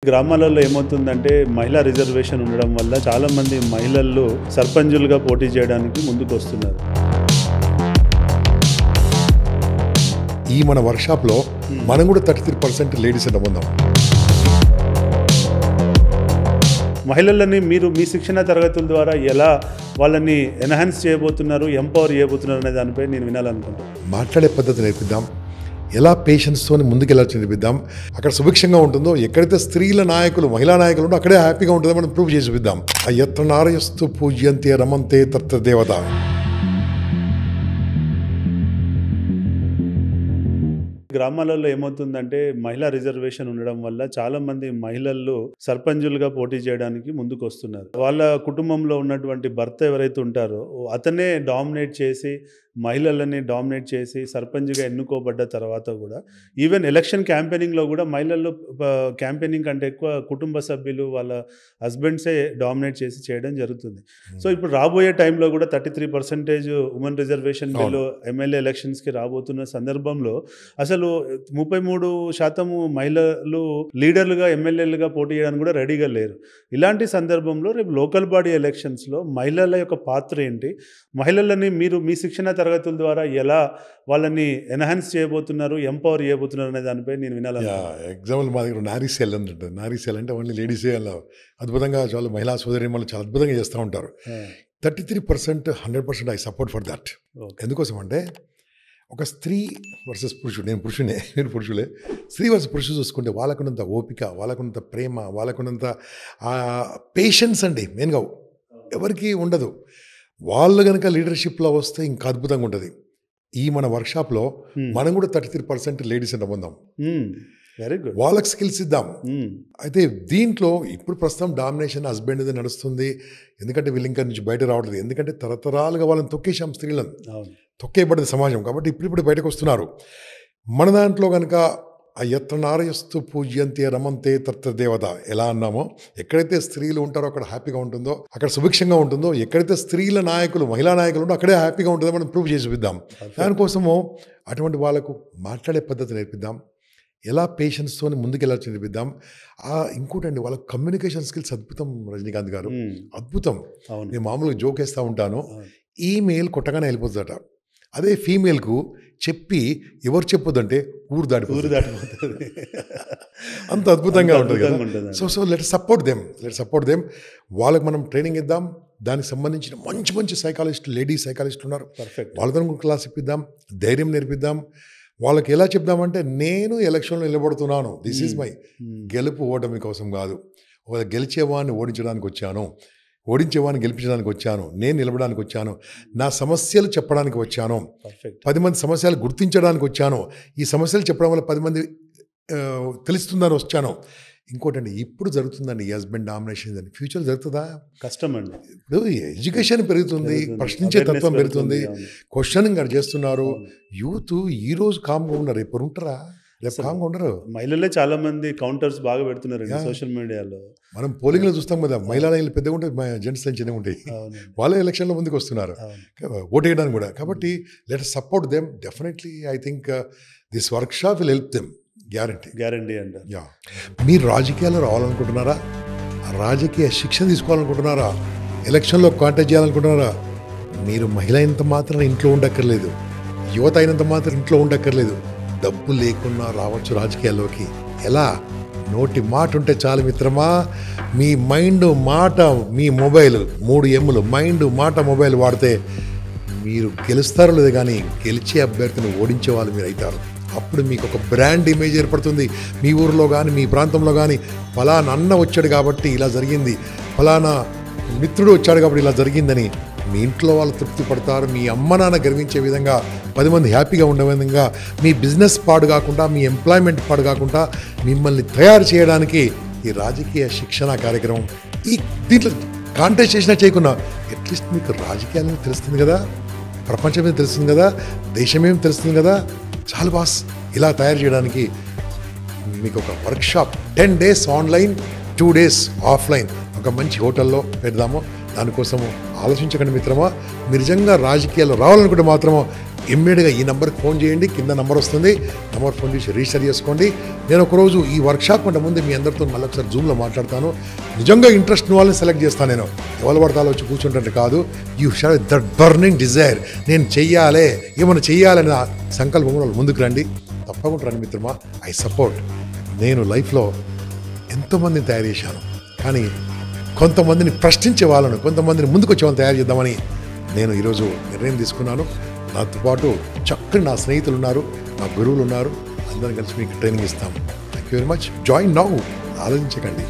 గ్రామాలలో ఏమవుతుందంటే మహిళా రిజర్వేషన్ ఉండడం వల్ల చాలామంది మహిళలు సర్పంచులుగా పోటీ చేయడానికి ముందుకు వస్తున్నారు. ఈ మన వర్క్షాప్లో మనం కూడా 33% లేడీస్ అని పొందాం. మహిళలని మీరు మీ శిక్షణ తరగతుల ద్వారా ఎలా వాళ్ళని ఎన్హాన్స్ చేయబోతున్నారు, ఎంపవర్ చేయబోతున్నారు అనే దానిపై నేను వినాలనుకుంటున్నాను. మాట్లాడే పద్ధతి నేర్పిద్దాం, ఎలా పేషెన్స్తో ముందుకెళ్ళాల్సి నేర్పిద్దాం. అక్కడ సుభిక్షంగా ఉంటుందో, ఎక్కడైతే స్త్రీల నాయకులు మహిళా నాయకులు ఉందో అక్కడే హ్యాపీగా ఉంటుందో మనం ప్రూవ్ చేసి చూపిద్దాం. యత్ర నారయస్తు పూజ్యంతే రమంతే తత్ర దేవత. గ్రామాలలో ఏమవుతుందంటే మహిళా రిజర్వేషన్ ఉండడం వల్ల చాలామంది మహిళలు సర్పంచులుగా పోటీ చేయడానికి ముందుకు వస్తున్నారు. వాళ్ళ కుటుంబంలో ఉన్నటువంటి భర్త ఎవరైతే ఉంటారో అతనే డామినేట్ చేసి మహిళలని డామినేట్ చేసి సర్పంచ్గా ఎన్నుకోబడ్డ తర్వాత కూడా ఈవెన్ ఎలక్షన్ క్యాంపెయినింగ్లో కూడా మహిళలు క్యాంపెయినింగ్ కంటే ఎక్కువ కుటుంబ సభ్యులు వాళ్ళ హస్బెండ్సే డామినేట్ చేసి చేయడం జరుగుతుంది. సో ఇప్పుడు రాబోయే టైంలో కూడా 33% ఉమెన్ రిజర్వేషన్ బిల్లు ఎమ్మెల్యే ఎలక్షన్స్కి రాబోతున్న సందర్భంలో అసలు 33% మహిళలు లీడర్లుగా ఎమ్మెల్యేలుగా పోటీ చేయడానికి కూడా రెడీగా లేరు. ఇలాంటి సందర్భంలో రేపు లోకల్ బాడీ ఎలక్షన్స్లో మహిళల యొక్క పాత్ర ఏంటి, మహిళలని మీరు మీ శిక్షణ తరగతుల ద్వారా ఎలా వాళ్ళని ఎన్హాన్స్ చేయబోతున్నారు, ఎంపవర్ చేయబోతున్నారు అనే దానిపై నేను వినాలనుకుంటున్నాను. ఎగ్జాంపుల్ మా దగ్గర నారీ సెల్ అని ఉంటుంది. నారీ సెల్ అంటే ఓన్లీ లేడీసే అలా అద్భుతంగా చాలా మహిళా సోదరి వాళ్ళు చాలా అద్భుతంగా చేస్తూ ఉంటారు. 33% 100% ఐ సపోర్ట్ ఫర్ దాట్. ఎందుకోసం అంటే ఒక స్త్రీ వర్సెస్ పురుషుడు, నేను పురుషునే, మీరు పురుషులే, స్త్రీ వర్సెస్ పురుషుడు చూసుకుంటే వాళ్ళకున్నంత ఓపిక, వాళ్ళకున్నంత ప్రేమ, వాళ్ళకున్నంత పేషెన్స్ అండి మెయిన్గా ఎవరికి ఉండదు. వాళ్ళు కనుక లీడర్షిప్లో వస్తే ఇంకా అద్భుతంగా ఉంటుంది. ఈ మన వర్క్షాప్లో మనం కూడా 33% లేడీస్ అని పొందాం. Very good. వాళ్ళకి స్కిల్స్ ఇద్దాం. అయితే దీంట్లో ఇప్పుడు ప్రస్తుతం డామినేషన్ హస్బెండ్ ఇది నడుస్తుంది. ఎందుకంటే వీళ్ళు ఇంకా నుంచి బయట రావట్లేదు. ఎందుకంటే తరతరాలుగా వాళ్ళని తొక్కేసాం, స్త్రీలను తొక్కేయబడింది సమాజం. కాబట్టి ఇప్పుడు బయటకు వస్తున్నారు. మన దాంట్లో కనుక యత్ర నారయస్తు పూజ్యంతే రమంతే తత్ర దేవత ఎలా అన్నామో, ఎక్కడైతే స్త్రీలు ఉంటారో అక్కడ హ్యాపీగా ఉంటుందో, అక్కడ సుభిక్షంగా ఉంటుందో, ఎక్కడైతే స్త్రీల నాయకులు మహిళా నాయకులు ఉందో అక్కడే హ్యాపీగా ఉంటుందో మనం ప్రూవ్ చేసి చూపిద్దాం. దానికోసము అటువంటి వాళ్ళకు మాట్లాడే పద్ధతి నేర్పిద్దాం, ఎలా పేషెన్స్తో ముందుకెళ్ళాల్సి నేర్పిద్దాం. ఇంకోటండి వాళ్ళ కమ్యూనికేషన్ స్కిల్స్ అద్భుతం. రజనీకాంత్ గారు అద్భుతం. నేను మామూలుగా జోక్ వేస్తూ ఉంటాను, ఈమెయిల్ కొట్టగానే వెళ్ళిపోతుందట. అదే ఫీమేల్కు చెప్పి ఎవరు చెప్పొద్దంటే ఊరు దాటిపోతుంది. అంత అద్భుతంగా ఉంటుంది కదా. So let support them. వాళ్ళకి మనం ట్రైనింగ్ ఇద్దాం. దానికి సంబంధించిన మంచి మంచి సైకాలజిస్టులు, లేడీ సైకాలజిస్టులు ఉన్నారు. వాళ్ళతో క్లాస్ ఇప్పిద్దాం, ధైర్యం నేర్పిద్దాం. వాళ్ళకి ఎలా చెప్దామంటే, నేను ఎలక్షన్లో నిలబడుతున్నాను, దిస్ ఈజ్ మై గెలుపు ఓటమి కోసం కాదు, గెలిచేవాడిని ఓడించడానికి వచ్చాను, ఓడించేవాడిని గెలిపించడానికి వచ్చాను, నేను నిలబడడానికి వచ్చాను, నా సమస్యలు చెప్పడానికి వచ్చాను, 10 మంది సమస్యలు గుర్తించడానికి వచ్చాను, ఈ సమస్యలు చెప్పడం వల్ల 10 మంది తెలుస్తుందని వచ్చాను. ఇంకోటండి, ఇప్పుడు జరుగుతుందండి ఈ హస్బెండ్ డామినేషన్ అని. ఫ్యూచర్ జరుగుతుందా? కష్టం అండి. ఇప్పుడు ఎడ్యుకేషన్ పెరుగుతుంది, ప్రశ్నించే తత్వం పెరుగుతుంది, క్వశ్చనింగ్ చేస్తున్నారు. యూత్ ఈ రోజు కామ్గా ఉన్నారు, రేపు ఉంటారా? రేపు కామ్గా ఉండరు. మహిళలే చాలా మంది కౌంటర్స్ బాగా పెడుతున్నారు సోషల్ మీడియాలో. మనం పోలింగ్లో చూస్తాం కదా, మహిళా లైన్లు పెద్దగా ఉంటాయి, జెంట్స్ లైన్ చిన్నగా ఉంటాయి. వాళ్ళే ఎలక్షన్లో ముందుకు వస్తున్నారు ఓటు వేయడానికి కూడా. కాబట్టి let us support them. Definitely I think this workshop will help them. Guarantee అంట. మీరు రాజకీయాల్లో రావాలనుకుంటున్నారా? రాజకీయ శిక్షణ తీసుకోవాలనుకుంటున్నారా? ఎలక్షన్లో కాంటాక్ట్ చేయాలనుకుంటున్నారా? మీరు మహిళ అయినంత మాత్రం ఇంట్లో ఉండక్కర్లేదు, యువత అయినంత మాత్రం ఇంట్లో ఉండక్కర్లేదు. డబ్బు లేకున్నా రావచ్చు రాజకీయాల్లోకి. ఎలా? నోటి మాట ఉంటే చాలు మిత్రమా. మీ మైండ్, మాట, మీ మొబైల్, 3 Mలు మైండ్, మాట, మొబైల్ వాడితే మీరు గెలుస్తారో లేదు, కానీ గెలిచే అభ్యర్థిని ఓడించే వాళ్ళు మీరు అవుతారు. అప్పుడు మీకు ఒక బ్రాండ్ ఇమేజ్ ఏర్పడుతుంది. మీ ఊరిలో కానీ మీ ప్రాంతంలో కానీ, ఫలానా అన్న వచ్చాడు కాబట్టి ఇలా జరిగింది, ఫలానా మిత్రుడు వచ్చాడు కాబట్టి ఇలా జరిగిందని మీ ఇంట్లో వాళ్ళు తృప్తి పడతారు. మీ అమ్మ నాన్న గర్వించే విధంగా, 10 మంది హ్యాపీగా ఉండే విధంగా, మీ బిజినెస్ పాడు కాకుండా, మీ ఎంప్లాయ్మెంట్ పాడు కాకుండా మిమ్మల్ని తయారు చేయడానికి ఈ రాజకీయ శిక్షణ కార్యక్రమం. దీంట్లో కాంటెస్ట్ చేసినా చేయకున్నా అట్లీస్ట్ మీకు రాజకీయాలను తెలుస్తుంది కదా, ప్రపంచమే తెలుస్తుంది కదా, దేశమేమి తెలుస్తుంది కదా. చాలు బాస్. ఇలా తయారు చేయడానికి మీకు ఒక workshop 10 days online, 2 days offline ఒక మంచి హోటల్లో పెడదాము. దానికోసం ఆలోచించకండి మిత్రమా. మీరు నిజంగా రాజకీయాల్లో రావాలనుకుంటే మాత్రమో ఇమ్మీడియట్గా ఈ నెంబర్కి ఫోన్ చేయండి. కింద నెంబర్ వస్తుంది, నెంబర్ ఫోన్ చేసి రిజిస్టర్ చేసుకోండి. నేను ఒకరోజు ఈ వర్క్షాప్ కంటే ముందు మీ అందరితో మళ్ళీ ఒకసారి జూమ్లో మాట్లాడతాను. నిజంగా ఇంట్రెస్ట్ ఉన్న వాళ్ళని సెలెక్ట్ చేస్తాను. నేను ఎవరు పడతాలో వచ్చి కూర్చుంటే కాదు. యూ షావ్ దట్ బర్నింగ్ డిజైర్, నేను చెయ్యాలి, ఏమైనా చెయ్యాలని సంకల్పం వాళ్ళు ముందుకు రండి. తప్పకుండా రండి మిత్రమా. I support. నేను లైఫ్లో ఎంతోమందిని తయారు చేశాను, కానీ కొంతమందిని ప్రశ్నించే వాళ్ళను, కొంతమందిని ముందుకు వచ్చే వాళ్ళని తయారు చేద్దామని నేను ఈరోజు నిర్ణయం తీసుకున్నాను. నాతో పాటు చక్కని నా స్నేహితులు ఉన్నారు, నా గురువులు ఉన్నారు. అందరం కలిసి మీకు ట్రైనింగ్ ఇస్తాము. Thank you very much. Join now. ఆలోచించకండి.